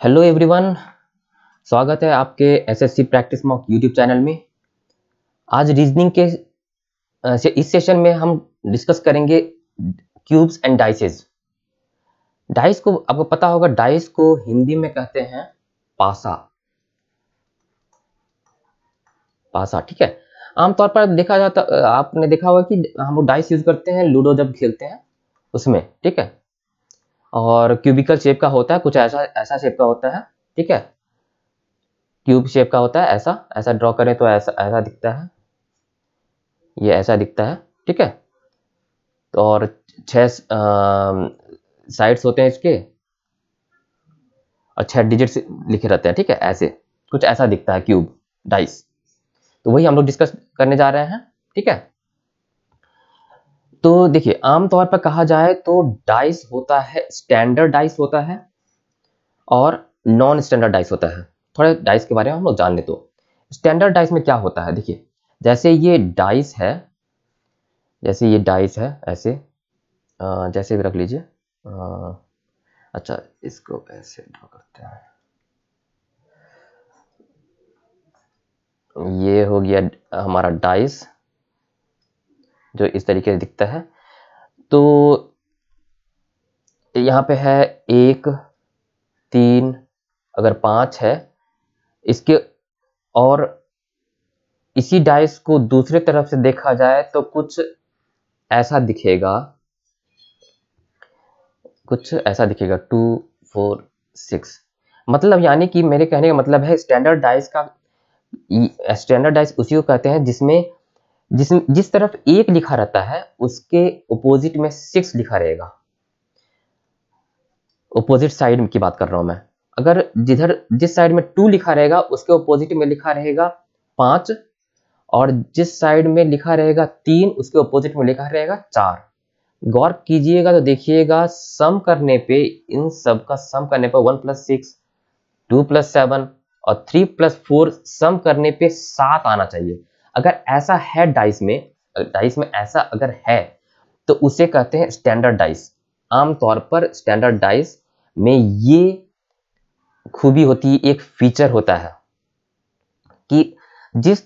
Hello everyone, स्वागत है आपके SSC practice mock YouTube channel में। आज रीजनिंग के इस सेशन में हम डिस्कस करेंगे क्यूब्स एंड डाइसेस। डाइस को आपको पता होगा, डाइस को हिंदी में कहते हैं पासा। पासा, ठीक है। आमतौर पर देखा जाता, आपने देखा होगा कि हम लोग डाइस यूज करते हैं लूडो जब खेलते हैं उसमें, ठीक है। और क्यूबिकल शेप का होता है, कुछ ऐसा शेप का होता है, ठीक है। क्यूब शेप का होता है, ऐसा ऐसा ड्रॉ करें तो ऐसा ऐसा दिखता है, ये ऐसा दिखता है, ठीक है। तो और 6 साइड्स होते हैं इसके और 6 डिजिट्स लिखे रहते हैं, ठीक है। ऐसे कुछ ऐसा दिखता है क्यूब डाइस। तो वही हम लोग डिस्कस करने जा रहे हैं, ठीक है। तो देखिए, आमतौर पर कहा जाए तो डाइस होता है, स्टैंडर्ड डाइस होता है और नॉन स्टैंडर्ड डाइस होता है। थोड़े डाइस के बारे में हम लोग जान ले। तो स्टैंडर्ड डाइस में क्या होता है, देखिए जैसे ये डाइस है, जैसे ये डाइस है ऐसे, जैसे भी रख लीजिए। अच्छा, इसको ऐसे ड्रॉ करते हैं। ये हो गया हमारा डाइस जो इस तरीके से दिखता है। तो यहाँ पे है 1 3, अगर 5 है इसके, और इसी डाइस को दूसरे तरफ से देखा जाए तो कुछ ऐसा दिखेगा, कुछ ऐसा दिखेगा 2 4 6। मतलब यानी कि मेरे कहने का मतलब है, स्टैंडर्ड डाइस का, स्टैंडर्ड डाइस उसी को कहते हैं जिसमें जिस तरफ 1 लिखा रहता है उसके अपोजिट में 6 लिखा रहेगा। अपोजिट साइड की बात कर रहा हूं मैं। अगर जिस साइड में 2 लिखा रहेगा उसके अपोजिट में लिखा रहेगा 5, और जिस साइड में लिखा रहेगा 3 उसके अपोजिट में लिखा रहेगा 4। गौर कीजिएगा तो देखिएगा, सम करने पे, इन सब का सम करने पर 1 + 6 2 + 7 और 3 + 4 सम करने पे 7 आना चाहिए। अगर ऐसा है डाइस में ऐसा अगर है तो उसे कहते हैं स्टैंडर्ड डाइस। आमतौर पर स्टैंडर्ड डाइस में ये खूबी होती है, एक फीचर होता है कि जिस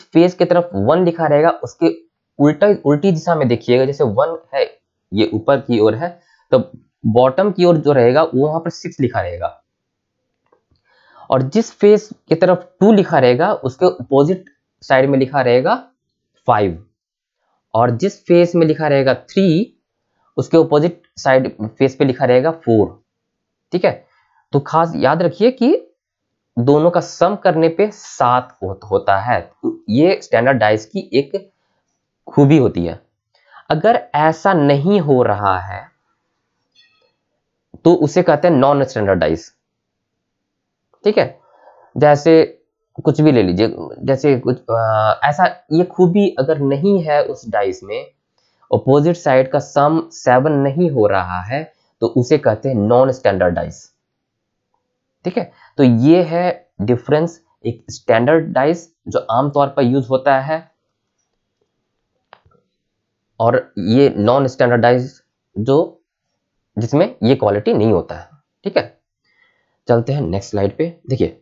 फेस की तरफ 1 लिखा रहेगा उसके उल्टी दिशा में देखिएगा। जैसे 1 है, ये ऊपर की ओर है, तो बॉटम की ओर जो रहेगा वो वहां पर 6 लिखा रहेगा। और जिस फेस की तरफ 2 लिखा रहेगा उसके अपोजिट साइड में लिखा रहेगा 5, और जिस फेस में लिखा रहेगा 3 उसके अपोजिट साइड फेस पे लिखा रहेगा 4, ठीक है। तो खास याद रखिए कि दोनों का सम करने पे 7 होता है। तो ये स्टैंडर्ड डाइस की एक खूबी होती है। अगर ऐसा नहीं हो रहा है तो उसे कहते हैं नॉन स्टैंडर्ड डाइस, ठीक है। जैसे कुछ भी ले लीजिए, जैसे कुछ ऐसा ये खूबी अगर नहीं है उस डाइस में, अपोजिट साइड का सम 7 नहीं हो रहा है, तो उसे कहते हैं नॉन स्टैंडर्ड डाइस, ठीक है। तो ये है डिफरेंस, एक स्टैंडर्ड डाइस जो आमतौर पर यूज होता है, और ये नॉन स्टैंडर्ड डाइस जो जिसमें ये क्वालिटी नहीं होता है, ठीक है। चलते हैं नेक्स्ट स्लाइड पे। देखिए,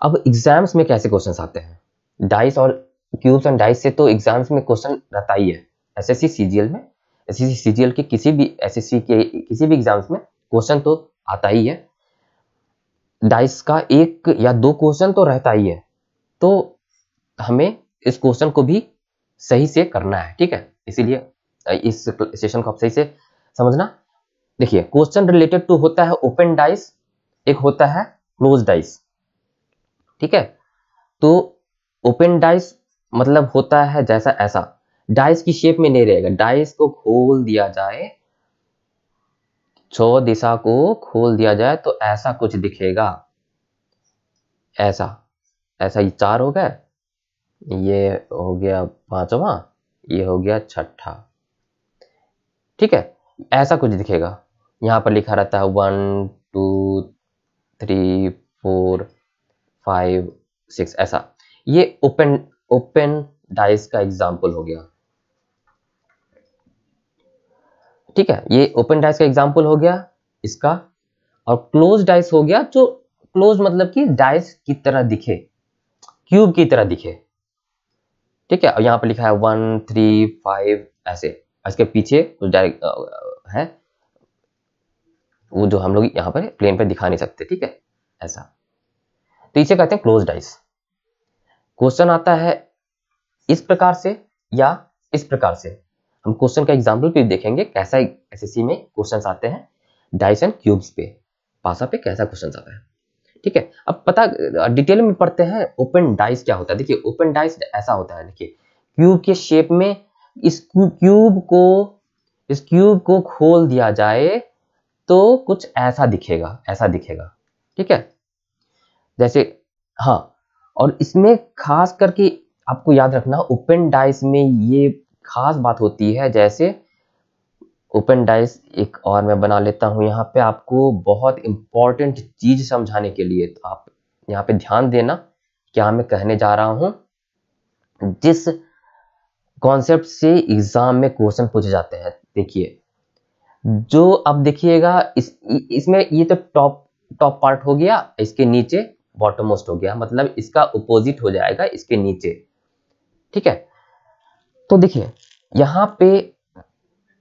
अब एग्जाम्स में कैसे क्वेश्चंस आते हैं डाइस और क्यूब्स एंड डाइस से। तो एग्जाम्स में क्वेश्चन रहता ही है, एसएससी सीजीएल में, एसएससी सीजीएल के किसी भी एसएससी के किसी भी एग्जाम्स में क्वेश्चन तो आता ही है। डाइस का 1 या 2 क्वेश्चन तो रहता ही है, तो हमें इस क्वेश्चन को भी सही से करना है, ठीक है। इसीलिए इस सेशन को आप सही से समझना। देखिए, क्वेश्चन रिलेटेड टू होता है ओपन डाइस, एक होता है क्लोज डाइस, ठीक है। तो ओपन डाइस मतलब होता है जैसा ऐसा, डाइस की शेप में नहीं रहेगा। डाइस को खोल दिया जाए, 6 दिशा को खोल दिया जाए तो ऐसा कुछ दिखेगा, ऐसा ऐसा। ये 4 हो गए, ये हो गया 5वां, ये हो गया 6ठा, ठीक है। ऐसा कुछ दिखेगा। यहां पर लिखा रहता है 1 2 3 4 5 6, ऐसा। ये ओपन डाइस का एग्जाम्पल हो गया, ठीक है। ये ओपन डाइस का एग्जाम्पल हो गया इसका। और क्लोज डाइस हो गया जो क्लोज मतलब कि डाइस की तरह दिखे, क्यूब की तरह दिखे। ठीक है, यहाँ पे लिखा है 1 3 5 ऐसे, इसके पीछे कुछ डायरेक्ट है वो जो हम लोग यहाँ पर प्लेन पे दिखा नहीं सकते। ठीक है, ऐसा, तो इसे कहते हैं क्लोज डाइस। क्वेश्चन आता है इस प्रकार से या इस प्रकार से। हम क्वेश्चन का एग्जाम्पल भी देखेंगे कैसा एसएससी में क्वेश्चंस आते हैं डाइस एंड क्यूब्स पे, पासा पे कैसा क्वेश्चन आता है। ठीक है, अब पता डिटेल में पढ़ते हैं ओपन डाइस क्या होता है। देखिए ओपन डाइस ऐसा होता है, देखिए क्यूब के शेप में इस क्यूब को खोल दिया जाए तो कुछ ऐसा दिखेगा, ऐसा दिखेगा। ठीक है, जैसे हाँ, और इसमें खास करके आपको याद रखना ओपन डाइस में ये खास बात होती है। जैसे ओपन डाइस एक और मैं बना लेता हूं यहाँ पे आपको बहुत इंपॉर्टेंट चीज समझाने के लिए, तो आप यहाँ पे ध्यान देना क्या मैं कहने जा रहा हूं। जिस कॉन्सेप्ट से एग्जाम में क्वेश्चन पूछे जाते हैं, देखिए जो अब देखिएगा इसमें ये तो टॉप पार्ट हो गया, इसके नीचे बॉटम मोस्ट हो गया, मतलब इसका अपोजिट हो जाएगा इसके नीचे। ठीक है, तो देखिए यहाँ पे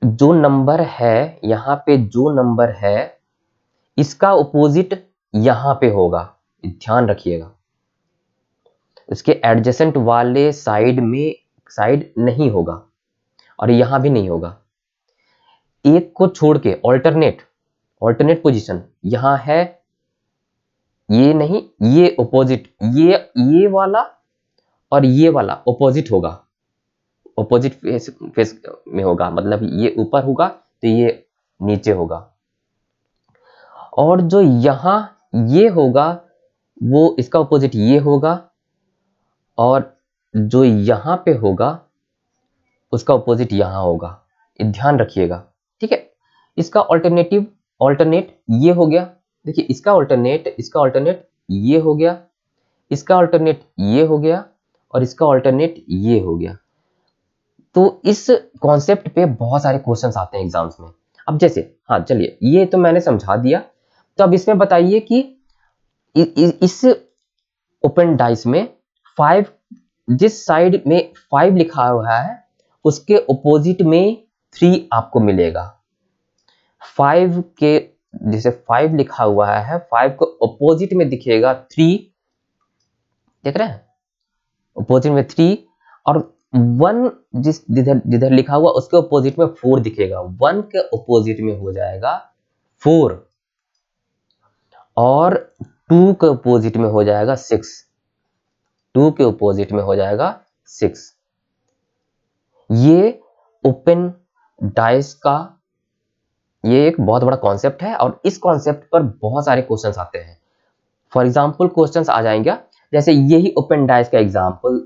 जो नंबर है, यहाँ पे जो नंबर है इसका अपोजिट यहाँ पे होगा, ध्यान रखिएगा। इसके एडजेसेंट वाले साइड में साइड नहीं होगा और यहाँ भी नहीं होगा। एक को छोड़ के ऑल्टरनेट पोजीशन यहाँ है, ये नहीं, ये अपोजिट, ये वाला और ये वाला अपोजिट होगा, अपोजिट फेस में होगा, मतलब ये ऊपर होगा तो ये नीचे होगा। और जो यहाँ ये होगा वो इसका अपोजिट ये होगा, और जो यहाँ पे होगा उसका अपोजिट यहाँ होगा, ध्यान रखिएगा। ठीक है, इसका ऑल्टरनेट ये हो गया, देखिए इसका ऑल्टरनेट ये हो गया, इसका ऑल्टरनेट ये हो गया और इसका ऑल्टरनेट ये हो गया। तो इस कॉन्सेप्ट पे बहुत सारे क्वेश्चंस आते हैं एग्जाम्स में। अब जैसे हाँ चलिए ये तो मैंने समझा दिया, तो अब इसमें बताइए कि इस ओपन डाइस में 5, जिस साइड में 5 लिखा हुआ है उसके अपोजिट में 3 आपको मिलेगा। 5 के जैसे 5 लिखा हुआ है, 5 को अपोजिट में दिखेगा 3, देख रहे हैं, अपोजिट में 3, और 1 जिधर लिखा हुआ उसके अपोजिट में 4 दिखेगा, 1 के अपोजिट में हो जाएगा 4, और 2 के अपोजिट में हो जाएगा 6, 2 के अपोजिट में हो जाएगा 6। ये ओपन डाइस का ये एक बहुत बड़ा कॉन्सेप्ट है और इस कॉन्सेप्ट पर बहुत सारे क्वेश्चंस आते हैं। फॉर एग्जांपल क्वेश्चंस आ जाएंगे जैसे यही ओपन डाइस का एग्जांपल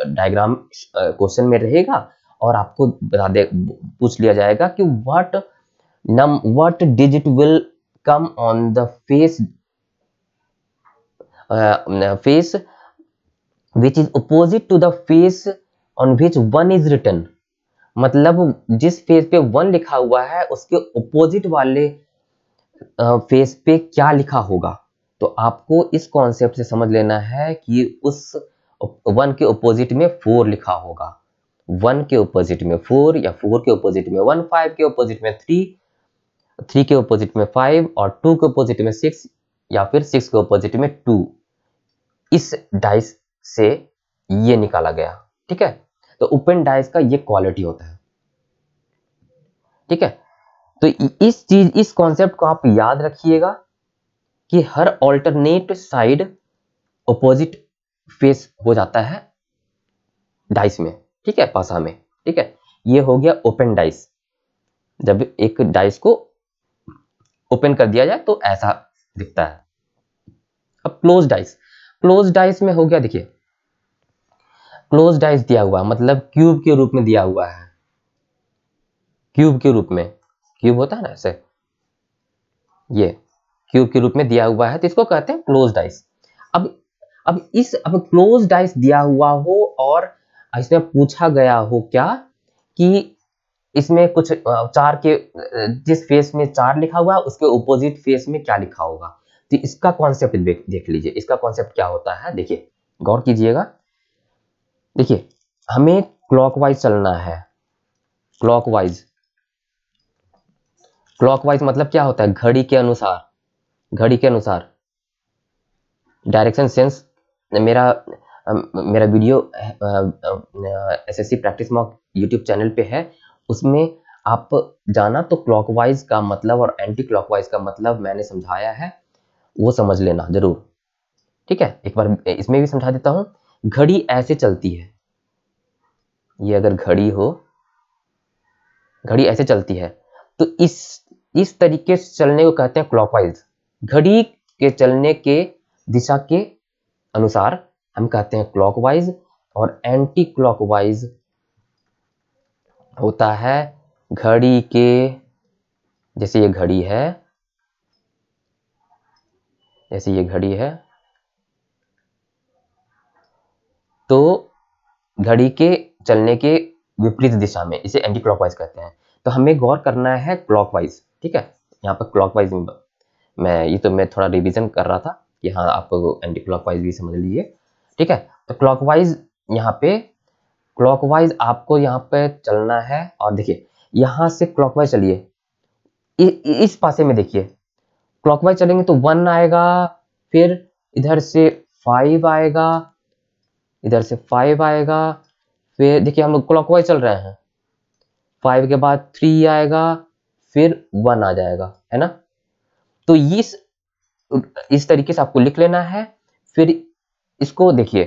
डायग्राम क्वेश्चन में रहेगा और आपको बता दे पूछ लिया जाएगा कि what digit will come on the face which is opposite to the face on which 1 is written। मतलब जिस फेस पे 1 लिखा हुआ है उसके अपोजिट वाले फेस पे क्या लिखा होगा। तो आपको इस कॉन्सेप्ट से समझ लेना है कि उस 1 के अपोजिट में 4 लिखा होगा, 1 के अपोजिट में 4 या 4 के अपोजिट में 1, 5 के अपोजिट में 3, 3 के अपोजिट में 5 और 2 के अपोजिट में 6 या फिर 6 के अपोजिट में 2। इस डाइस से ये निकाला गया। ठीक है, तो ओपन डाइस का ये क्वालिटी होता है। ठीक है, तो इस कॉन्सेप्ट को आप याद रखिएगा कि हर ऑल्टरनेट साइड अपोजिट फेस हो जाता है डाइस में। ठीक है, पासा में। ठीक है, ये हो गया ओपन डाइस। जब एक डाइस को ओपन कर दिया जाए तो ऐसा दिखता है। अब क्लोज डाइस में हो गया, देखिए क्लोज डाइस दिया हुआ मतलब क्यूब के रूप में दिया हुआ है, क्यूब के रूप में, क्यूब होता है ना ऐसे, ये क्यूब के रूप में दिया हुआ है तो इसको कहते हैं क्लोज डाइस। अब क्लोज डाइस दिया हुआ हो और इसमें पूछा गया हो क्या कि इसमें कुछ चार के जिस फेस में 4 लिखा हुआ है उसके ऑपोजिट फेस में क्या लिखा होगा। तो इसका कॉन्सेप्ट देख लीजिए, इसका कॉन्सेप्ट क्या होता है, देखिए गौर कीजिएगा। देखिए हमें क्लॉकवाइज चलना है, क्लॉकवाइज। क्लॉकवाइज मतलब क्या होता है, घड़ी के अनुसार, घड़ी के अनुसार। डायरेक्शन सेंस मेरा video SSC practice mock YouTube channel पे है, उसमें आप जाना तो क्लॉकवाइज का मतलब और एंटी क्लॉकवाइज का मतलब मैंने समझाया है, वो समझ लेना जरूर, ठीक है। एक बार इसमें भी समझा देता हूं। घड़ी ऐसे चलती है, ये अगर घड़ी हो, घड़ी ऐसे चलती है, तो इस तरीके से चलने को कहते हैं क्लॉकवाइज। घड़ी के चलने के दिशा के अनुसार हम कहते हैं क्लॉकवाइज, और एंटी क्लॉकवाइज होता है घड़ी के, जैसे ये घड़ी है, जैसे ये घड़ी है, तो घड़ी के चलने के विपरीत दिशा में इसे एंटी क्लॉकवाइज कहते हैं। तो हमें गौर करना है क्लॉकवाइज, ठीक है। यहाँ पर क्लॉकवाइज मैं थोड़ा रिवीजन कर रहा था कि हाँ आप एंटी क्लॉकवाइज भी समझ लीजिए, ठीक है। तो क्लॉकवाइज, यहाँ पे क्लॉकवाइज आपको यहाँ पे चलना है, और देखिए यहाँ से क्लॉकवाइज चलिए, इस पासे में देखिए क्लॉकवाइज चलेंगे तो 1 आएगा, फिर इधर से 5 आएगा, इधर से 5 आएगा, फिर देखिए हम लोग क्लॉकवाइज चल रहे हैं, 5 के बाद 3 आएगा, फिर 1 आ जाएगा, है ना। तो इस तरीके से आपको लिख लेना है। फिर इसको देखिए,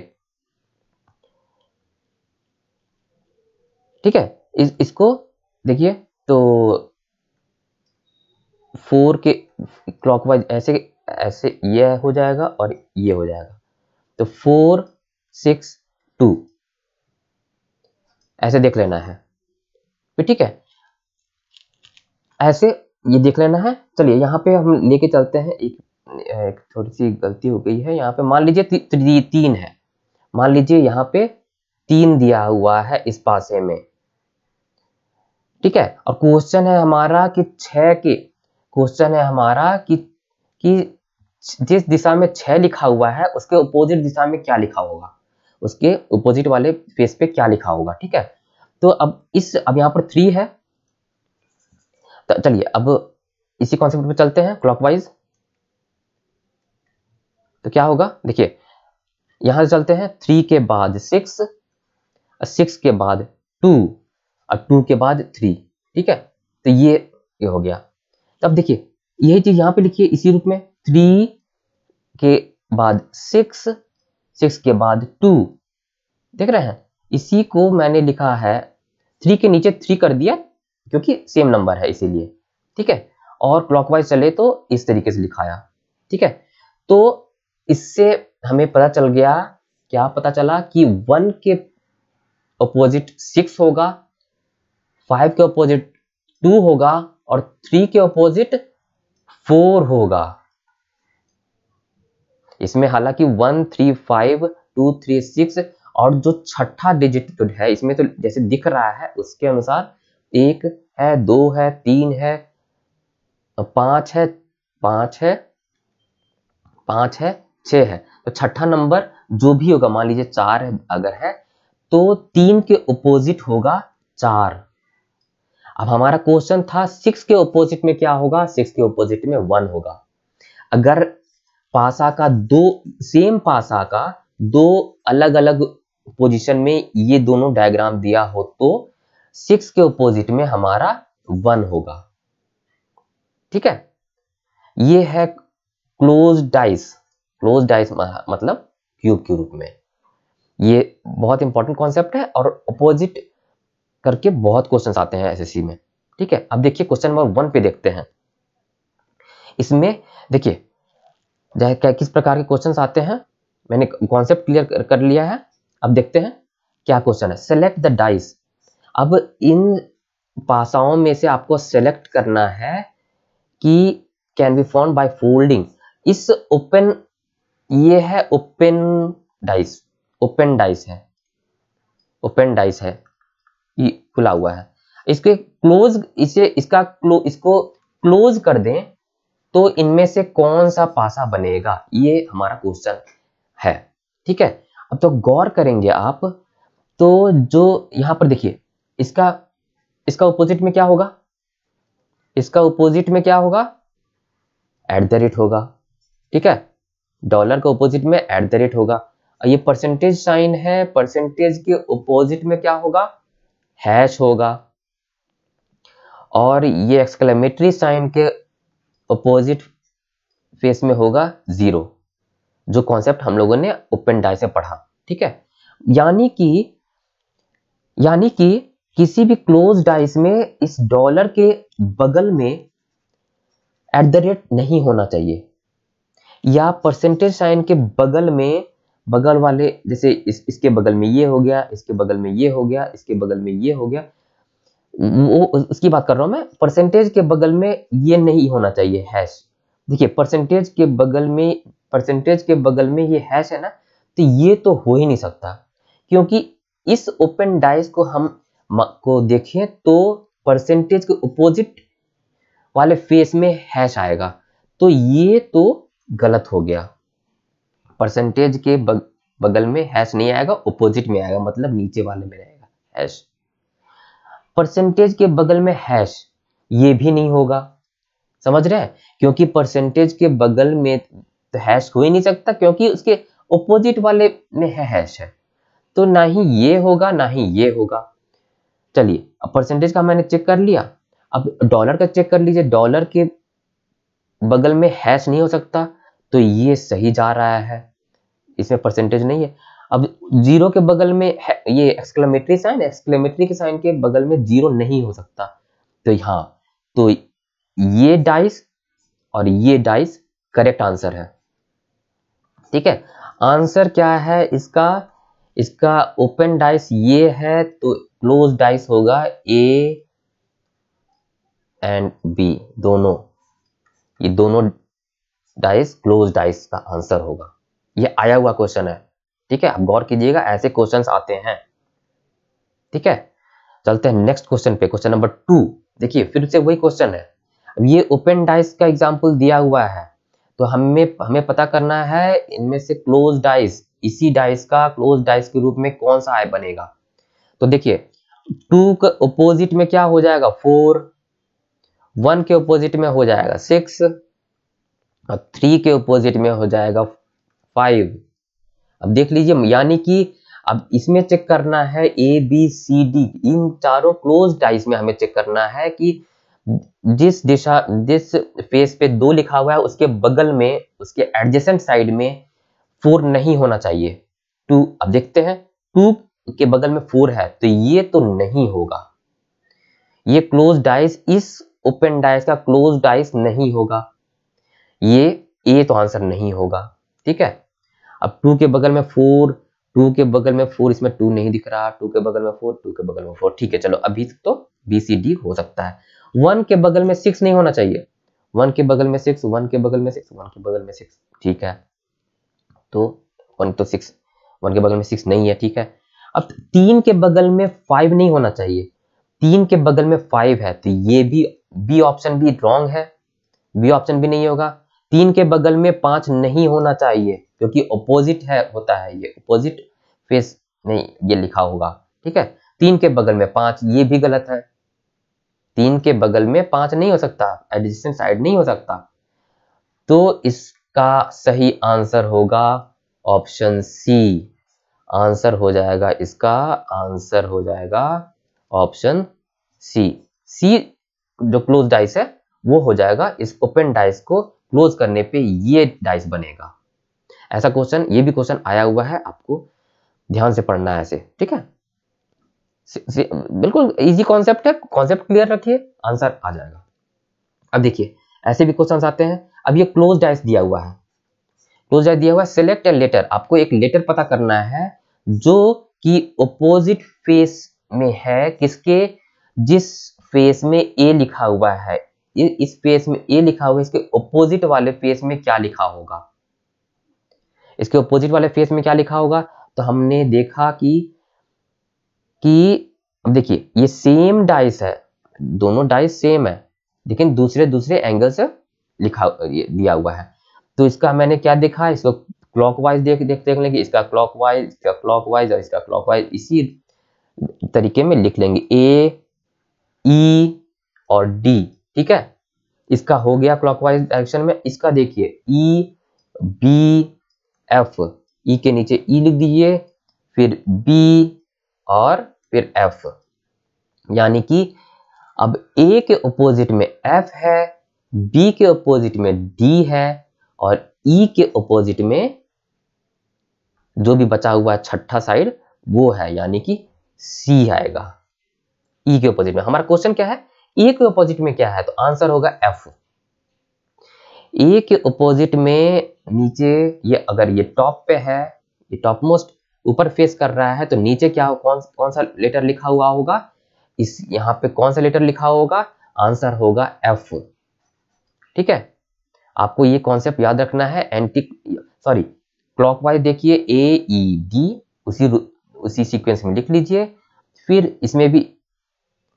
ठीक है, इसको देखिए, तो 4 के क्लॉकवाइज ऐसे ऐसे ये हो जाएगा और ये हो जाएगा, तो 4 6 2 ऐसे देख लेना है, फिर ठीक है, ऐसे ये देख लेना है। चलिए यहाँ पे हम लेके चलते हैं, एक थोड़ी सी गलती हो गई है यहाँ पे, मान लीजिए 3 है, मान लीजिए यहाँ पे 3 दिया हुआ है इस पासे में, ठीक है। और क्वेश्चन है हमारा कि 6 के, क्वेश्चन है हमारा कि जिस दिशा में 6 लिखा हुआ है उसके अपोजिट दिशा में क्या लिखा होगा, उसके अपोजिट वाले फेस पे क्या लिखा होगा, ठीक है। तो अब यहाँ पर 3 है, तो चलिए अब इसी कॉन्सेप्ट पे चलते हैं क्लॉकवाइज। तो क्या होगा, देखिए यहां से चलते हैं, 3 के बाद 6, 6 के बाद 2, और 2 के बाद 3, ठीक है। तो ये हो गया। तब देखिए यही चीज यहां पे लिखिए इसी रूप में, 3 के बाद 6, 6 के बाद 2, देख रहे हैं, इसी को मैंने लिखा है 3 के नीचे 3 कर दिया क्योंकि सेम नंबर है इसीलिए, ठीक है। और क्लॉकवाइज चले तो इस तरीके से लिखाया, ठीक है। तो इससे हमें पता चल गया, क्या पता चला कि 1 के अपोजिट 6 होगा, 5 के अपोजिट 2 होगा, और 3 के अपोजिट 4 होगा। इसमें हालांकि 1 3 5 2 3 6, और जो छठा डिजिट तो है इसमें, तो जैसे दिख रहा है उसके अनुसार 1 है, 2 है, 3 है, 5 है, 5 है, 5 है, 6 है, तो छठा नंबर जो भी होगा, मान लीजिए 4 है अगर है, तो 3 के ऑपोजिट होगा 4। अब हमारा क्वेश्चन था 6 के ऑपोजिट में क्या होगा, 6 के ऑपोजिट में 1 होगा। अगर पासा का सेम पासा का 2 अलग अलग पोजीशन में ये दोनों डायग्राम दिया हो तो 6 के ऑपोजिट में हमारा 1 होगा, ठीक है। ये है क्लोज डाइस, क्लोज डाइस मतलब क्यूब के रूप में। ये बहुत इंपॉर्टेंट कॉन्सेप्ट है और अपोजिट करके बहुत क्वेश्चंस आते हैं एसएससी में, ठीक है। अब देखिए क्वेश्चन नंबर 1 पे देखते हैं। इसमें देखिए किस प्रकार के क्वेश्चंस आते हैं, मैंने कॉन्सेप्ट क्लियर कर लिया है। अब देखते हैं क्या क्वेश्चन है। Select the dice. अब इन पासाओं में से आपको सेलेक्ट करना है कि can be found by folding. इस ओपन, ये है ओपन डाइस, ओपन डाइस है, ओपन डाइस है, ये खुला हुआ है। इसको क्लोज, इसको क्लोज कर दें तो इनमें से कौन सा पासा बनेगा, ये हमारा क्वेश्चन है। ठीक है, अब तो गौर करेंगे आप, तो जो यहां पर देखिए इसका ऑपोजिट में क्या होगा, इसका ऑपोजिट में क्या होगा, एट द रेट होगा। ठीक है, डॉलर का ऑपोजिट में एट द रेट होगा। और ये परसेंटेज साइन है, परसेंटेज के ऑपोजिट में क्या होगा, हैश होगा। और ये एक्सक्लेमेटरी साइन के ऑपोजिट फेस में होगा जीरो, जो कॉन्सेप्ट हम लोगों ने ओपन डाई से पढ़ा। ठीक है, यानी कि किसी भी क्लोज डाइस में इस डॉलर के बगल में एट द रेट नहीं होना चाहिए, या परसेंटेज साइन के बगल में, बगल वाले जैसे इसके बगल में ये हो गया, इसके बगल में ये हो गया, इसके बगल में ये हो गया, वो उसकी बात कर रहा हूं मैं। परसेंटेज के बगल में ये नहीं होना चाहिए हैश। देखिए परसेंटेज के बगल में ये हैश है ना, तो ये तो हो ही नहीं सकता, क्योंकि इस ओपन डाइस को हम देखें तो परसेंटेज के ऑपोजिट वाले फेस में हैश आएगा, तो ये तो गलत हो गया। परसेंटेज के बगल में हैश नहीं आएगा, ऑपोजिट में आएगा, मतलब नीचे वाले में रहेगा हैश। परसेंटेज के बगल में हैश, ये भी नहीं होगा, समझ रहे हैं, क्योंकि परसेंटेज के बगल में तो हैश हो ही नहीं सकता, क्योंकि उसके ऑपोजिट वाले में है हैश है, तो ना ही ये होगा ना ही ये होगा। चलिए अब परसेंटेज का मैंने चेक कर लिया, अब डॉलर का चेक कर लीजिए। डॉलर के बगल में हैश नहीं हो सकता, तो ये सही जा रहा है, इसमें परसेंटेज नहीं है। अब जीरो के बगल में ये एक्सक्लेमेटरी साइन, एक्सक्लेमेटरी के साइन के बगल में जीरो नहीं हो सकता, तो हाँ, तो ये डाइस और ये डाइस करेक्ट आंसर है। ठीक है, आंसर क्या है इसका ओपन डाइस ये है, तो क्लोज डाइस होगा ए एंड बी, दोनों, ये दोनों डाइस क्लोज डाइस का आंसर होगा। ये आया हुआ क्वेश्चन है। ठीक है, आप गौर कीजिएगा, ऐसे क्वेश्चंस आते हैं। ठीक है, चलते हैं नेक्स्ट क्वेश्चन पे, क्वेश्चन नंबर 2। देखिए फिर से वही क्वेश्चन है, अब ये ओपन डाइस का एग्जांपल दिया हुआ है, तो हमें पता करना है इनमें से क्लोज डाइस, इसी डाइस का क्लोज डाइस के रूप में कौन सा बनेगा। तो देखिए 2 के ऑपोजिट में क्या हो जाएगा, 4, 1 के ऑपोजिट में हो जाएगा 6, और 3 के ऑपोजिट में हो जाएगा 5। अब देख लीजिए, यानी कि अब इसमें चेक करना है ए बी सी डी, इन चारों क्लोज डाइस में हमें चेक करना है कि जिस फेस पे 2 लिखा हुआ है उसके बगल में, उसके एडजेसेंट साइड में 4 नहीं होना चाहिए। 2, अब देखते हैं 2 के बगल में 4 है, तो ये तो नहीं होगा, ये क्लोज डाइस, इस ओपन डाइस का क्लोज डाइस नहीं होगा, ये तो आंसर नहीं होगा। ठीक है, अब 2 के बगल में 4, 2 के बगल में 4, इसमें 2 नहीं दिख रहा, 2 के बगल में 4, 2 के बगल में 4। ठीक है, चलो अभी तो बी सी डी हो सकता है। 1 के बगल में 6 नहीं होना चाहिए, 1 के बगल में 6, 1 के बगल में 6, 1 के बगल में 6। ठीक है, तो 1 तो 6, 1 के बगल में 6 नहीं है। ठीक है, अब 3 के बगल में 5 नहीं होना चाहिए, 3 के बगल में 5 है, तो ये भी बी ऑप्शन भी रॉन्ग है, बी ऑप्शन भी नहीं होगा। 3 के बगल में 5 नहीं होना चाहिए, क्योंकि ऑपोजिट होता है, ये ऑपोजिट फेस नहीं ये लिखा होगा। ठीक है, 3 के बगल में 5, ये भी गलत है, 3 के बगल में 5 नहीं हो सकता, एडजेसेंट साइड नहीं हो सकता, तो इसका सही आंसर होगा ऑप्शन सी। आंसर हो जाएगा, इसका आंसर हो जाएगा ऑप्शन सी। सी जो क्लोज डाइस है वो हो जाएगा, इस ओपन डाइस को क्लोज करने पे ये डाइस बनेगा। ऐसा क्वेश्चन, ये भी क्वेश्चन आया हुआ है, आपको ध्यान से पढ़ना है ऐसे। ठीक है, बिल्कुल इजी कॉन्सेप्ट है, कॉन्सेप्ट क्लियर रखिए, आंसर आ जाएगा। अब देखिए ऐसे भी क्वेश्चन आते हैं। अब ये क्लोज डाइस दिया हुआ है, क्लोज डाइस दिया हुआ है, सिलेक्ट ए लेटर, आपको एक लेटर पता करना है जो कि ऑपोजिट फेस में है, किसके, जिस फेस में ए लिखा हुआ है, इस फेस में ए लिखा हुआ है, इसके ऑपोजिट वाले फेस में क्या लिखा होगा, इसके ऑपोजिट वाले फेस में क्या लिखा होगा। तो हमने देखा कि अब देखिए ये सेम डाइस है, दोनों डाइस सेम है, लेकिन दूसरे दूसरे एंगल से लिखा दिया हुआ है। तो इसका मैंने क्या देखा, इसको क्लॉकवाइज देख लेंगे, इसका क्लॉकवाइज, इसका क्लॉकवाइज और इसका क्लॉकवाइज, इसी तरीके में लिख लेंगे ए, ई और डी। ठीक है, इसका हो गया क्लॉकवाइज डायरेक्शन में। इसका देखिए ई, बी, एफ, ई के नीचे ई लिख दीजिए, फिर बी और फिर एफ, यानी कि अब ए के ऑपोजिट में एफ है, बी के ऑपोजिट में डी है और ई के ऑपोजिट में जो भी बचा हुआ है छठा साइड वो है, यानी कि सी आएगा। ई के ऑपोजिट में हमारा क्वेश्चन क्या है, ए के ऑपोजिट में क्या है, तो आंसर होगा एफ। ए के ऑपोजिट में नीचे ये अगर ये टॉप पे है, ये टॉप मोस्ट ऊपर फेस कर रहा है, तो नीचे क्या हो, कौन सा लेटर लिखा हुआ होगा, इस यहाँ पे कौन सा लेटर लिखा होगा, आंसर होगा एफ। ठीक है, आपको ये कॉन्सेप्ट याद रखना है। क्लॉकवाइज देखिए ए, ई, डी, उसी सीक्वेंस में लिख लीजिए। फिर इसमें भी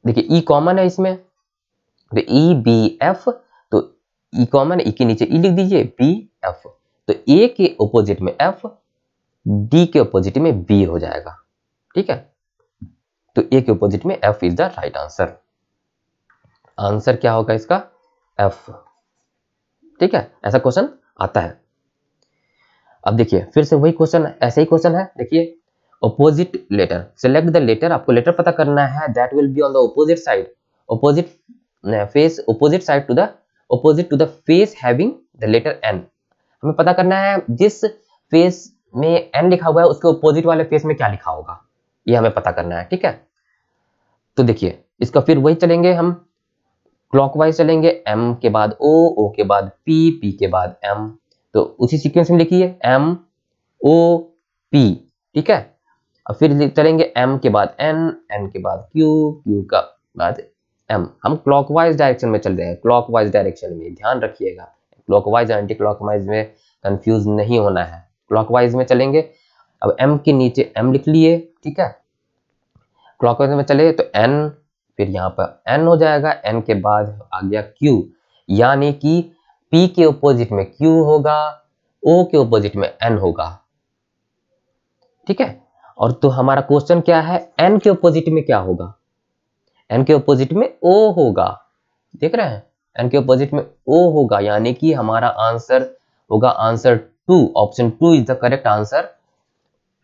देखिए ई कॉमन है इसमें, तो ई, बी, एफ, तो ई कॉमन, ई के नीचे ई लिख दीजिए, बी, एफ, तो ए के ऑपोजिट में एफ, डी के ऑपोजिट में बी हो जाएगा। ठीक है, तो ए के ऑपोजिट में F is the right answer. Answer क्या होगा इसका, एफ। ठीक है, ऐसा क्वेश्चन आता है। अब देखिए फिर से वही क्वेश्चन, ऐसे ही क्वेश्चन है। देखिए opposite letter, select the letter, आपको लेटर पता करना है that will be on the opposite side, opposite face, opposite side to the opposite to the face having the letter N. हमें पता करना है जिस फेस में एन लिखा हुआ है उसके ऑपोजिट वाले फेस में क्या लिखा होगा, ये हमें पता करना है। ठीक है, तो देखिए इसका फिर वही चलेंगे हम, क्लॉकवाइज चलेंगे, एम के बाद ओ, ओ के बाद पी, पी के बाद एम, तो उसी सीक्वेंस में लिखिए एम, ओ, पी। ठीक है, अब फिर चलेंगे एम के बाद एन, एन के बाद क्यू, क्यू का बाद एम। हम क्लॉकवाइज डायरेक्शन में चल रहे हैं, क्लॉकवाइज डायरेक्शन में ध्यान रखिएगा, क्लॉकवाइज एंटी क्लॉकवाइज में कंफ्यूज नहीं होना है, क्लॉकवाइज में चलेंगे। अब एम के नीचे एम लिख लिए। ठीक है, क्लॉकवाइज में चले तो एन, फिर यहाँ पर एन हो जाएगा, एन के बाद आ गया क्यू, यानी कि पी के ऑपोजिट में क्यू होगा, ओ के ऑपोजिट में एन होगा। ठीक है, और तो हमारा क्वेश्चन क्या है, एन के ऑपोजिट में क्या होगा, एन के ऑपोजिट में ओ होगा। देख रहे हैं, एन के ऑपोजिट में ओ होगा, यानी कि हमारा आंसर होगा answer 2, option 2 is the correct answer.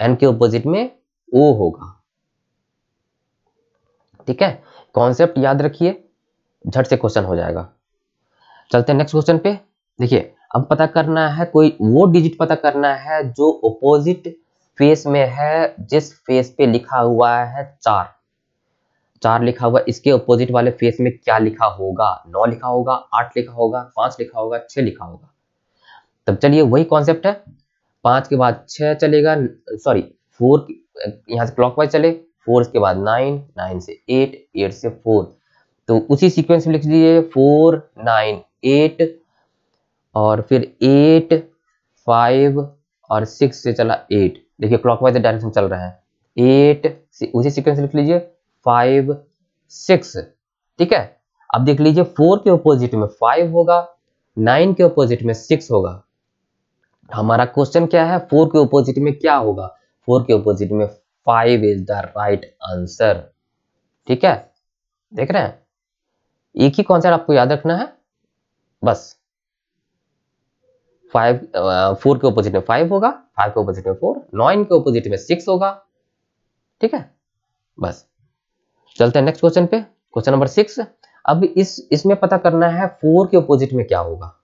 N के ऑपोजिट में ओ होगा। ठीक है, कॉन्सेप्ट याद रखिए, झट से क्वेश्चन हो जाएगा। चलते हैं नेक्स्ट क्वेश्चन पे। देखिए अब पता करना है, कोई वो डिजिट पता करना है जो ऑपोजिट फेस में है, जिस फेस पे लिखा हुआ है 4 लिखा हुआ, इसके ऑपोजिट वाले फेस में क्या लिखा होगा, 9 लिखा होगा, 8 लिखा होगा, 5 लिखा होगा, 6 लिखा होगा। तब चलिए वही कॉन्सेप्ट है, 5 के बाद 6 चलेगा, सॉरी 4, यहाँ से क्लॉकवाइज चले, 4 के बाद 9, 9 से 8, 8 से 4, तो उसी सीक्वेंस में लिख लीजिए 4, 9, 8 और फिर 8, 5 और 6 से चला 8। देखिए क्लॉकवाइज डायरेक्शन चल रहा है, 8 उसी सीक्वेंस में लिख लीजिए 5, 6। ठीक है, अब देख लीजिए 4 के ऑपोजिट में 5 होगा, 9 के ऑपोजिट में 6 होगा। हमारा क्वेश्चन क्या है, 4 के ऑपोजिट में क्या होगा, 4 के ऑपोजिट में 5 इज द राइट आंसर। ठीक है, देख रहे हैं, एक ही कॉन्सेप्ट आपको याद रखना है बस। 4 के ऑपोजिट में 5 होगा, 5 के ऑपोजिट में 4, 9 के ऑपोजिट में 6 होगा। ठीक है, बस चलते हैं नेक्स्ट क्वेश्चन पे, क्वेश्चन नंबर 6। अब इसमें पता करना है 4 के ऑपोजिट में क्या होगा,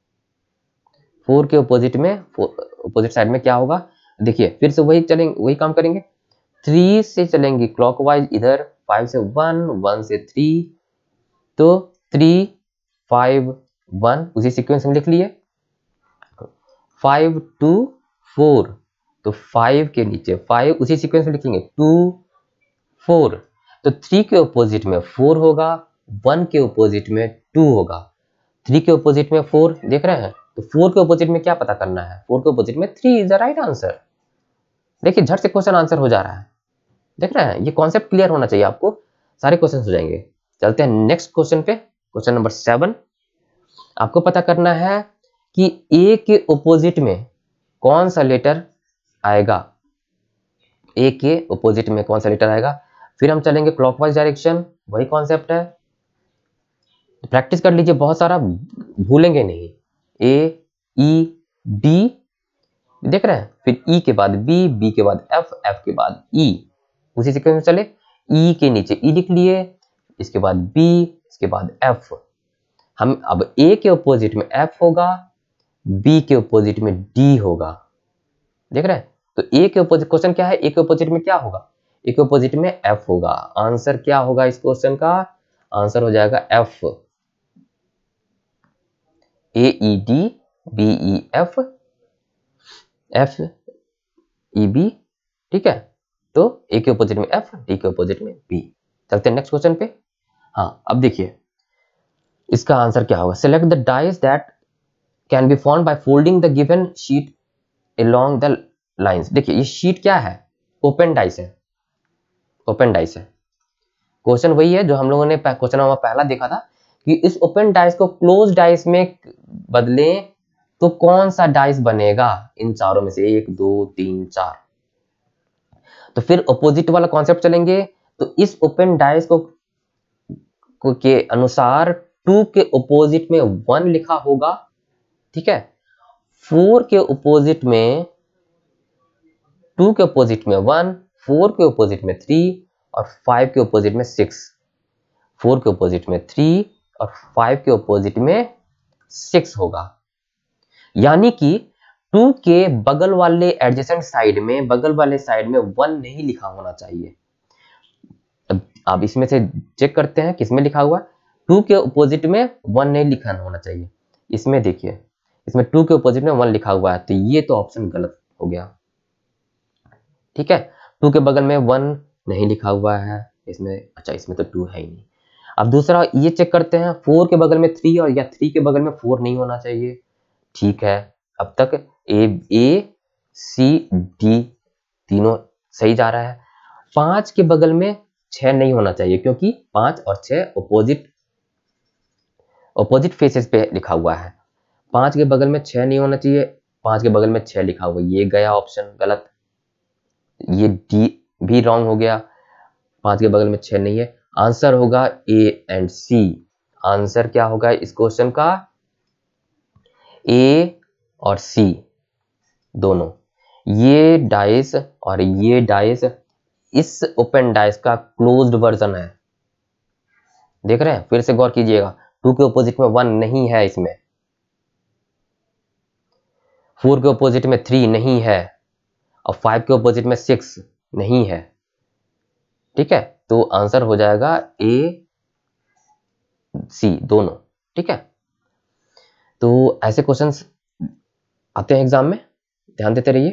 4 के ऑपोजिट में, ऑपोजिट साइड में क्या होगा। देखिए फिर से वही चलेंगे, वही काम करेंगे, 3 से चलेंगे क्लॉकवाइज इधर, 5 से 1, 1 से 3, तो 3, 5, 1 उसी सीक्वेंस में लिख लिए। 5, 2, 4, तो 5 के नीचे 5 उसी सीक्वेंस में लिखेंगे, 2, 4, तो 3 के ऑपोजिट में 4 होगा, 1 के ऑपोजिट में 2 होगा, 3 के ऑपोजिट में 4, देख रहे हैं, तो 4 के ऑपोजिट में क्या पता करना है, 4 के ऑपोजिट में 3 इज द राइट आंसर। देखिए झट से क्वेश्चन आंसर हो जा रहा है, देख रहे हैं, ये कॉन्सेप्ट क्लियर होना चाहिए आपको। सारे क्वेश्चन हो जाएंगे। चलते हैं नेक्स्ट क्वेश्चन पे, क्वेश्चन नंबर 7। आपको पता करना है कि ए के ऑपोजिट में कौन सा लेटर आएगा, ए के ऑपोजिट में कौन सा लेटर आएगा। फिर हम चलेंगे क्लॉकवाइज डायरेक्शन, वही कॉन्सेप्ट है, प्रैक्टिस कर लीजिए, बहुत सारा भूलेंगे नहीं। ए, ई, डी, देख रहे हैं, फिर ई के बाद बी, बी के बाद एफ, एफ के बाद ई, उसी सीक्वेंस में चले। ई के नीचे ई लिख लिए, इसके बाद बी, इसके बाद एफ। हम अब ए के ऑपोजिट में एफ होगा, बी के ऑपोजिट में डी होगा, देख रहे हैं। तो ए के ऑपोजिट, क्वेश्चन क्या है, ए के ऑपोजिट में क्या होगा, ए के ऑपोजिट में एफ होगा। आंसर क्या होगा इस क्वेश्चन का, आंसर हो जाएगा F, A E D B E F, F E B, ठीक है। तो ए के ऑपोजिट में एफ, डी के ऑपोजिट में बी। चलते हैं नेक्स्ट क्वेश्चन पे। हाँ, अब देखिए इसका आंसर क्या होगा। Select the dice that can be formed by folding the given sheet along the lines. देखिए ये शीट क्या है, ओपन डाइस है, ओपन डाइस है। क्वेश्चन वही है जो हम लोगों ने क्वेश्चन नंबर पहला देखा था कि इस ओपन डाइस को क्लोज डाइस में बदलें तो कौन सा डाइस बनेगा इन चारों में से, 1 2 3 4। तो फिर ऑपोजिट वाला कॉन्सेप्ट चलेंगे। तो इस ओपन डाइस को के अनुसार 2 के ऑपोजिट में 1 लिखा होगा, ठीक है। 4 के ऑपोजिट में, 2 के ऑपोजिट में 1, 4 के ऑपोजिट में 3 और 5 के ऑपोजिट में 6। 4 के ऑपोजिट में 3 और 5 के ऑपोजिट में 6 होगा। यानी कि 2 के बगल वाले एडजेसेंट साइड में, बगल वाले साइड में 1 नहीं लिखा होना चाहिए। अब इसमें से चेक करते हैं किसमें लिखा हुआ। 2 के ऑपोजिट में 1 नहीं लिखा होना चाहिए। इसमें देखिए, इसमें 2 के ऑपोजिट में 1 लिखा हुआ है, तो ये तो ऑप्शन गलत हो गया, ठीक है। 2 के बगल में 1 नहीं लिखा हुआ है इसमें, अच्छा इसमें तो 2 है ही नहीं। अब दूसरा ये चेक करते हैं, 4 के बगल में 3 और या 3 के बगल में 4 नहीं होना चाहिए, ठीक है। अब तक ए सी डी तीनों सही जा रहा है। 5 के बगल में 6 नहीं होना चाहिए क्योंकि 5 और 6 ऑपोजिट फेसेस पे लिखा हुआ है। 5 के बगल में 6 नहीं होना चाहिए, 5 के बगल में 6 लिखा हुआ, ये गया ऑप्शन गलत, ये डी भी रॉन्ग हो गया। 5 के बगल में 6 नहीं है, आंसर होगा ए एंड सी। आंसर क्या होगा इस क्वेश्चन का, ए और सी दोनों। ये डाइस और ये डाइस इस ओपन डाइस का क्लोज्ड वर्जन है, देख रहे हैं। फिर से गौर कीजिएगा, 2 के ऑपोजिट में 1 नहीं है, इसमें 4 के ऑपोजिट में 3 नहीं है और 5 के ऑपोजिट में 6 नहीं है, ठीक है। तो आंसर हो जाएगा ए सी दोनों, ठीक है। तो ऐसे क्वेश्चंस आते हैं एग्जाम में, ध्यान देते रहिए।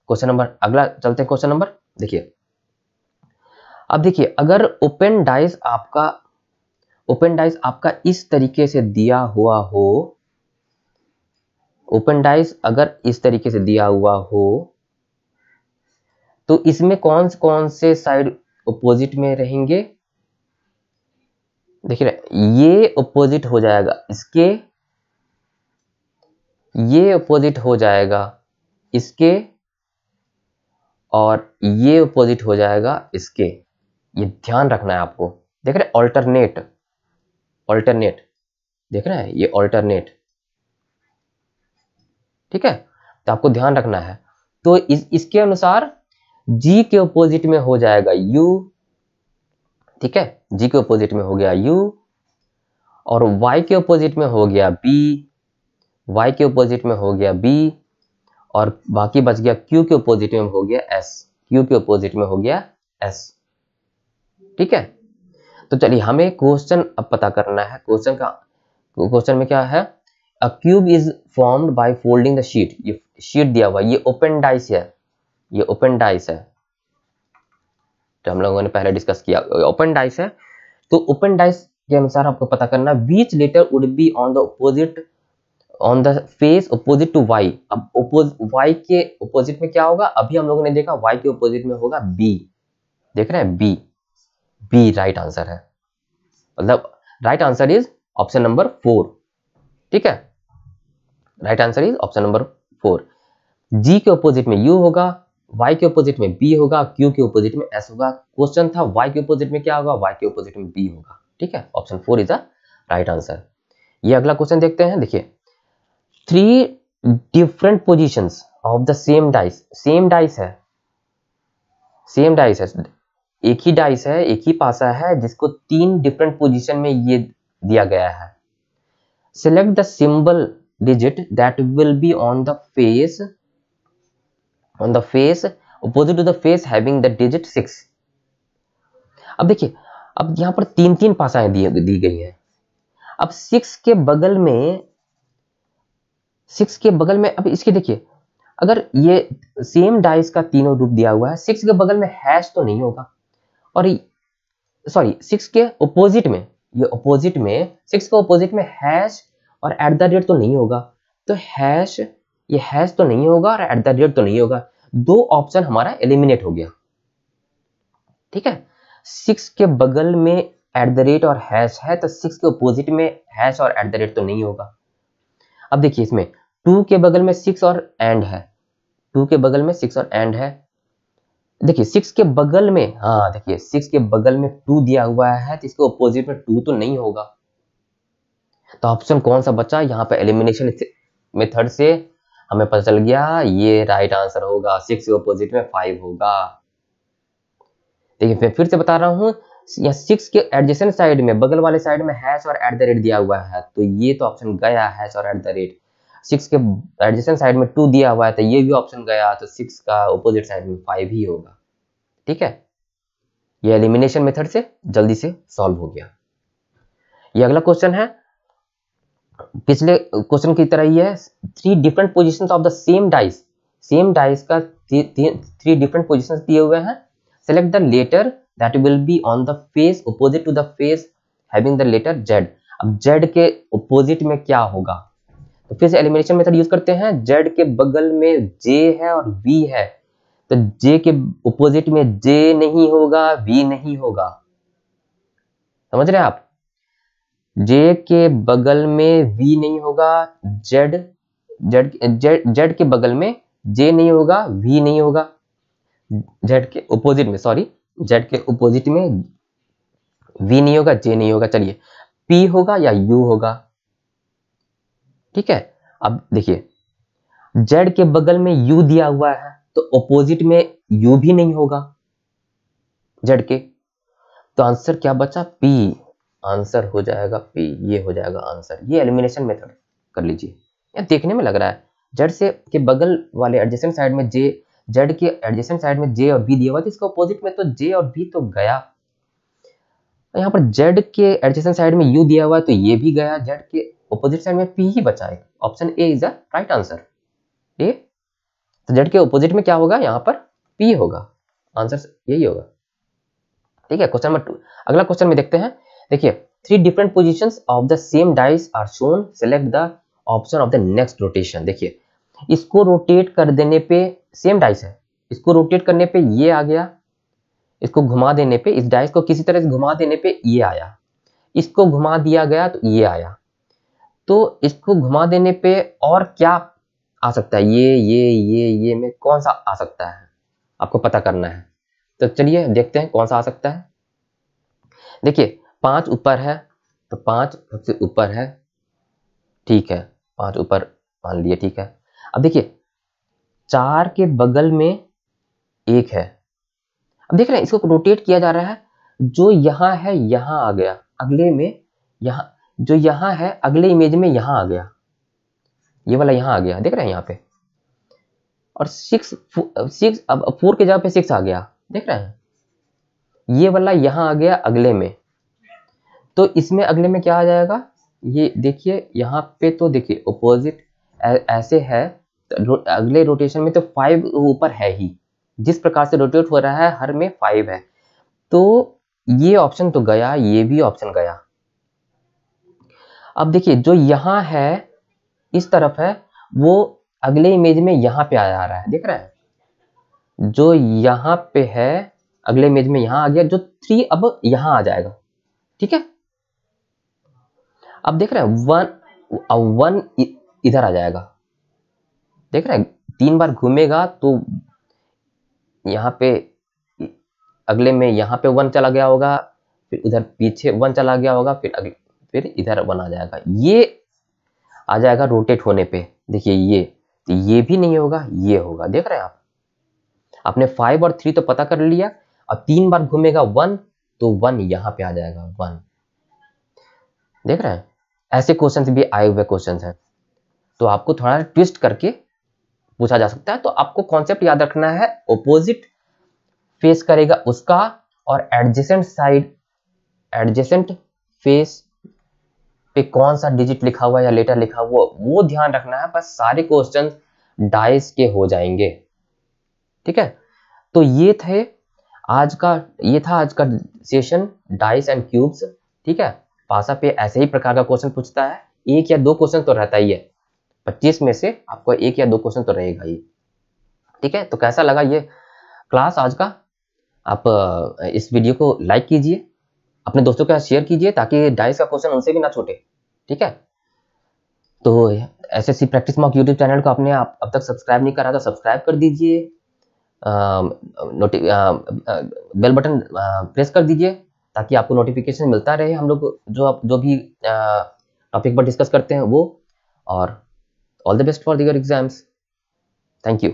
क्वेश्चन नंबर अगला चलते हैं, क्वेश्चन नंबर देखिए। अब देखिए, अगर ओपन डाइस आपका इस तरीके से दिया हुआ हो, ओपन डाइस अगर इस तरीके से दिया हुआ हो, तो इसमें कौन से साइड ऑपोजिट में रहेंगे। देखिए ये ऑपोजिट हो जाएगा इसके, ये ऑपोजिट हो जाएगा इसके और ये ऑपोजिट हो जाएगा इसके। ये ध्यान रखना है आपको, देख रहे हैं ऑल्टरनेट, देख रहे हैं ये ऑल्टरनेट, ठीक है। तो आपको ध्यान रखना है। तो इसके अनुसार G के ऑपोजिट में हो जाएगा U, ठीक है। G के ऑपोजिट में हो गया U और Y के ऑपोजिट में हो गया B, Y के ऑपोजिट में हो गया B और बाकी बच गया Q के ऑपोजिट में हो गया S, Q के ऑपोजिट में हो गया S, ठीक है। तो चलिए हमें क्वेश्चन अब पता करना है। क्वेश्चन में क्या है, अ cube is formed by folding the sheet. ये शीट दिया हुआ, ये ओपन डाइस है, ये ओपन डाइस है, तो हम लोगों ने पहले डिस्कस किया, ओपन डाइस है। तो ओपन डाइस के अनुसार आपको पता करना which letter would be on the face opposite to y। अब y के ऑपोजिट में क्या होगा, अभी हम लोगों ने देखा y के ऑपोजिट में होगा b, देख रहे हैं b, बी राइट आंसर है, मतलब right answer is option number 4। ठीक है, right answer is option number 4। जी के ऑपोजिट में यू होगा, वाई के ऑपोजिट में बी होगा, क्यू के ऑपोजिट में एस होगा। क्वेश्चन था वाई के ऑपोजिट में क्या होगा, वाई के ऑपोजिट में बी होगा। ठीक है, option 4 is the right answer. ये अगला क्वेश्चन देखते हैं। देखिए, 3 different positions of the same dice, same dice है, सेम डाइस है, एक ही डाइस है, एक ही पासा है, जिसको 3 डिफरेंट पोजीशन में ये दिया गया है। Select the symbol digit that will be on the face opposite to the face having the digit 6। अब देखिए, अब यहां पर 3 पासाएं दी गई हैं। अब 6 के बगल में अब इसके देखिए, अगर ये सेम डाइस का तीनों रूप दिया हुआ है, 6 के बगल में हैश तो नहीं होगा, और सॉरी 6 के ऑपोजिट में, ये ऑपोजिट में 6 के ऑपोजिट में हैश और एट द रेट तो नहीं होगा, तो हैश, ये हैश तो नहीं होगा और एट द रेट तो नहीं होगा। 2 ऑप्शन हमारा एलिमिनेट हो गया। ठीक है, 6 के बगल में एट द रेट और हैश है, तो 6 के ऑपोजिट में हैश और एट द रेट तो नहीं होगा। अब देखिए, इसमें 2 के बगल में 6 और एंड है, 2 के बगल में 6 और एंड है। देखिए 6 के बगल में, हाँ देखिए 6 के बगल में 2 दिया हुआ है, तो इसके ऑपोजिट में 2 तो नहीं होगा। तो ऑप्शन कौन सा बचा यहाँ पे, एलिमिनेशन मेथड से हमें पता चल गया ये राइट आंसर होगा, 6 के ऑपोजिट में 5 होगा। देखिए फिर से बता रहा हूं, या 6 के एडजेसेंट साइड में, बगल वाले साइड में हैश और एट द रेट दिया हुआ है, तो ये तो ऑप्शन गया, हैश और एट द रेट। 6 के एडजेसेंट साइड में 2 दिया हुआ है, तो ये भी ऑप्शन गया, तो 6 का ऑपोजिट साइड में 5 ही होगा। ठीक है, ये एलिमिनेशन मेथड से जल्दी से सॉल्व हो गया। ये अगला क्वेश्चन है, पिछले क्वेश्चन की तरह ही है। 3 different positions of the same dice, same dice का 3 डिफरेंट पोजीशंस दिए हुए हैं। Select the letter that will be on the face opposite to the face having the letter Z. अब जेड के ऑपोजिट में क्या होगा, तो फिर से एलिमिनेशन मेथड यूज करते हैं। जेड के बगल में जे है और वी है, तो जे के ऑपोजिट में जे नहीं होगा, वी नहीं होगा। समझ रहे हैं आप, जे के बगल में वी नहीं होगा, जेड के बगल में जे नहीं होगा, वी नहीं होगा, जेड के ऑपोजिट में, सॉरी जेड के ऑपोजिट में वी नहीं होगा, जे नहीं होगा। चलिए पी होगा या यू होगा। ठीक है, अब देखिए जेड के बगल में यू दिया हुआ है, तो ऑपोजिट में यू भी नहीं होगा जेड के, तो आंसर क्या बचा, पी। आंसर हो जाएगा पी, ये हो जाएगा आंसर। ये एलिमिनेशन मेथड कर लीजिए। यह देखने में लग रहा है जेड से के बगल वाले एडजेसेंट साइड में जे, जेड के एडजेसेंट साइड में जे और बी दिया हुआ था, इसका ऑपोजिट में तो जे और बी तो गया। यहाँ पर जेड के एडजेसेंट साइड में यू दिया हुआ है, तो ये भी गया, जेड के ऑपोजिट साइड में पी ही बचा है। Option A is the right answer. A, तो जेड के ऑपोजिट में क्या होगा, यहाँ पर पी होगा, आंसर यही होगा। ठीक है, क्वेश्चन नंबर 2। अगला क्वेश्चन में देखते हैं। देखिए 3 different positions of the same dice are shown, select the option of the next rotation. देखिए इसको रोटेट कर देने पे, सेम डाइस है, इसको रोटेट करने पे ये आ गया, इसको घुमा देने पे, इस डाइस को किसी तरह से घुमा देने पे ये आया, इसको घुमा दिया गया तो ये आया, तो इसको घुमा देने पे और क्या आ सकता है, ये में कौन सा आ सकता है, आपको पता करना है। तो चलिए देखते हैं कौन सा आ सकता है। देखिए 5 ऊपर है, तो 5 सबसे ऊपर है, ठीक है 5 ऊपर मान लिए, ठीक है। अब देखिए 4 के बगल में 1 है, अब देख रहे हैं इसको रोटेट किया जा रहा है, जो यहां है यहां आ गया, अगले में यहां, जो यहां है अगले इमेज में यहां आ गया, ये वाला यहां आ गया, देख रहे हैं यहाँ पे। और 6 अब 4 के जगह पे 6 आ गया, देख रहे हैं, ये वाला यहां आ गया अगले में, तो इसमें अगले में क्या आ जाएगा, ये देखिए यहाँ पे, तो देखिए ऑपोजिट ऐसे है, तो अगले रोटेशन में तो 5 ऊपर है ही, जिस प्रकार से रोटेट हो रहा है हर में 5 है, तो ये ऑप्शन तो गया, ये भी ऑप्शन गया। अब देखिए जो यहां है इस तरफ है, वो अगले इमेज में यहां पे आ रहा है, देख रहे हैं, जो यहां पे है अगले इमेज में यहाँ आ गया, जो 3 अब यहाँ आ जाएगा। ठीक है, अब देख रहे हैं 1 इधर आ जाएगा। देख रहे हैं 3 बार घूमेगा तो यहाँ पे अगले में यहाँ पे 1 चला गया होगा, फिर उधर पीछे 1 चला गया होगा, फिर इधर 1 आ जाएगा। ये आ जाएगा रोटेट होने पे। देखिए ये, तो ये भी नहीं होगा, ये होगा। देख रहे हैं आप, आपने 5 और 3 तो पता कर लिया। अब 3 बार घूमेगा 1, तो 1 यहाँ पे आ जाएगा 1। देख रहे हैं, ऐसे क्वेश्चंस भी आए हुए क्वेश्चंस हैं, तो आपको थोड़ा ट्विस्ट करके पूछा जा सकता है। तो आपको कॉन्सेप्ट याद रखना है, ऑपोजिट फेस करेगा उसका, और एडजेसेंट साइड, एडजेसेंट फेस पे कौन सा डिजिट लिखा हुआ है या लेटर लिखा हुआ, वो ध्यान रखना है। बस सारे क्वेश्चंस डाइस के हो जाएंगे। ठीक है, तो ये था आज का सेशन, डाइस एंड क्यूब्स। ठीक है, पासा पे ऐसे ही प्रकार का क्वेश्चन पूछता है, 1 या 2 क्वेश्चन तो रहता ही है। 25 में से आपको 1 या 2 क्वेश्चन तो रहेगा ही। ठीक है, तो कैसा लगा ये क्लास आज का? आप इस वीडियो को लाइक कीजिए, अपने दोस्तों के साथ शेयर कीजिए, ताकि डाइस का क्वेश्चन उनसे भी ना छूटे। ठीक है, तो SSC practice mock YouTube channel को आपने अब तक सब्सक्राइब नहीं करा तो सब्सक्राइब कर दीजिए, बेल बटन प्रेस कर दीजिए, ताकि आपको नोटिफिकेशन मिलता रहे हम लोग जो भी टॉपिक पर डिस्कस करते हैं वो। और all the best for your exams. Thank you.